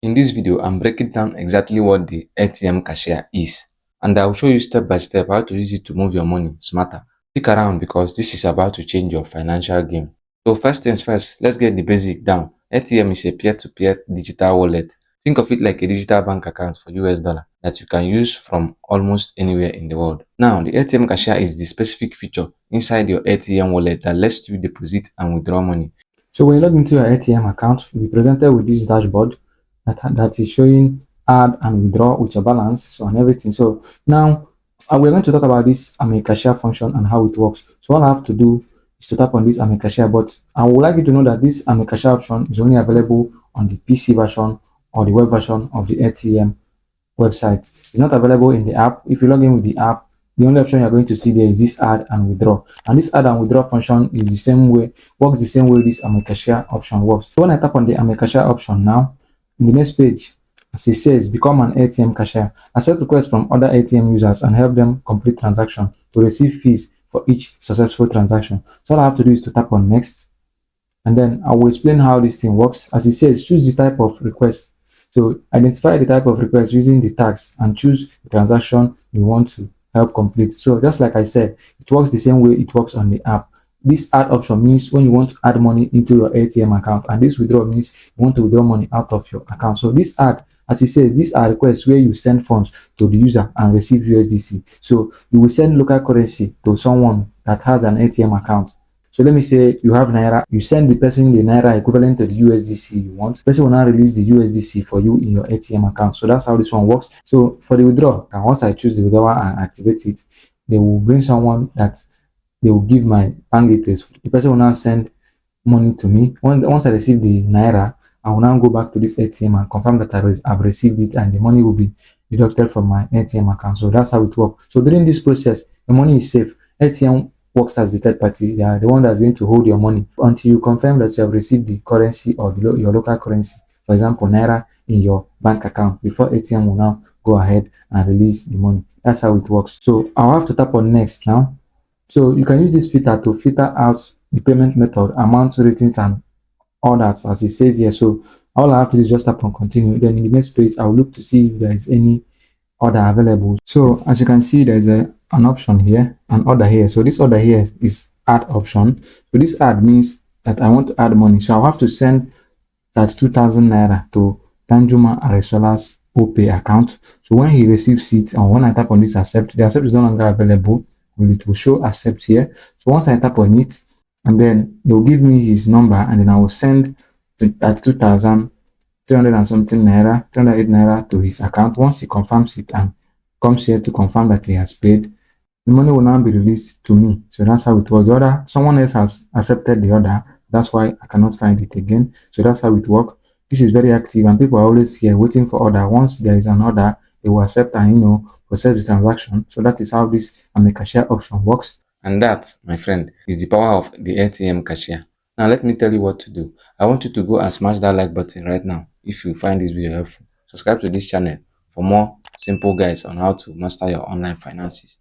In this video, I'm breaking down exactly what the ATM cashier is, and I will show you step by step how to use it to move your money smarter. Stick around because this is about to change your financial game. So first things first, let's get the basic down. ATM is a peer-to-peer digital wallet. Think of it like a digital bank account for US dollar that you can use from almost anywhere in the world. Now, the ATM cashier is the specific feature inside your ATM wallet that lets you deposit and withdraw money. So when you log into your ATM account, you'll be presented with this dashboard that is showing add and withdraw with your balance so and everything. So now we're going to talk about this cashier function and how it works. So all I have to do is to tap on this cashier, but I would like you to know that this cashier option is only available on the PC version or the web version of the ATM website. It's not available in the app. If you log in with the app, the only option you're going to see there is this add and withdraw. And this add and withdraw function is the same way, works the same way this cashier option works. So when I tap on the cashier option now, in the next page, as it says, become an ATM cashier. Accept requests from other ATM users and help them complete transaction to receive fees for each successful transaction. So all I have to do is to tap on next, and then I will explain how this thing works. As it says, choose the type of request. So identify the type of request using the tags and choose the transaction you want to help complete. So just like I said, it works the same way it works on the app. This add option means when you want to add money into your ATM account, and this withdraw means you want to withdraw money out of your account. So this add, as it says, these are requests where you send funds to the user and receive USDC. So you will send local currency to someone that has an ATM account. So let me say you have Naira, you send the person the Naira equivalent to the USDC you want. The person will now release the USDC for you in your ATM account. So that's how this one works. So for the withdrawal, and once I choose the withdrawal and activate it, they will bring someone that they will give my bank details. The person will now send money to me. Once I receive the Naira, I will now go back to this ATM and confirm that I've received it, and the money will be deducted from my ATM account. So that's how it works. So during this process, the money is safe. ATM works as the third party. They are the one that's going to hold your money until you confirm that you have received the currency or your local currency, for example, Naira, in your bank account before ATM will now go ahead and release the money. That's how it works. So I'll have to tap on next now. So you can use this filter to filter out the payment method, amount, ratings, and all that as it says here. So all I have to do is just tap on continue. Then in the next page, I'll look to see if there is any order available. So as you can see, there's an option here, an order here. So this order here is add option. So this add means that I want to add money. So I'll have to send that 2,000 Naira to Danjuma Aresola's OPay account. So when he receives it, or when I tap on this accept, the accept is no longer available. It will show accept here. So once I tap on it, and then they will give me his number, and then I will send that 2,300 and something Naira, 308 Naira to his account. Once he confirms it and comes here to confirm that he has paid, the money will now be released to me. So that's how it works. The order, someone else has accepted the order. That's why I cannot find it again. So that's how it works. This is very active, and people are always here waiting for order. Once there is an order, they will accept and process the transaction. So that is how this cashier option works. And that, my friend, is the power of the ATM cashier. Now let me tell you what to do. I want you to go and smash that like button right now if you find this video helpful. Subscribe to this channel for more simple guides on how to master your online finances.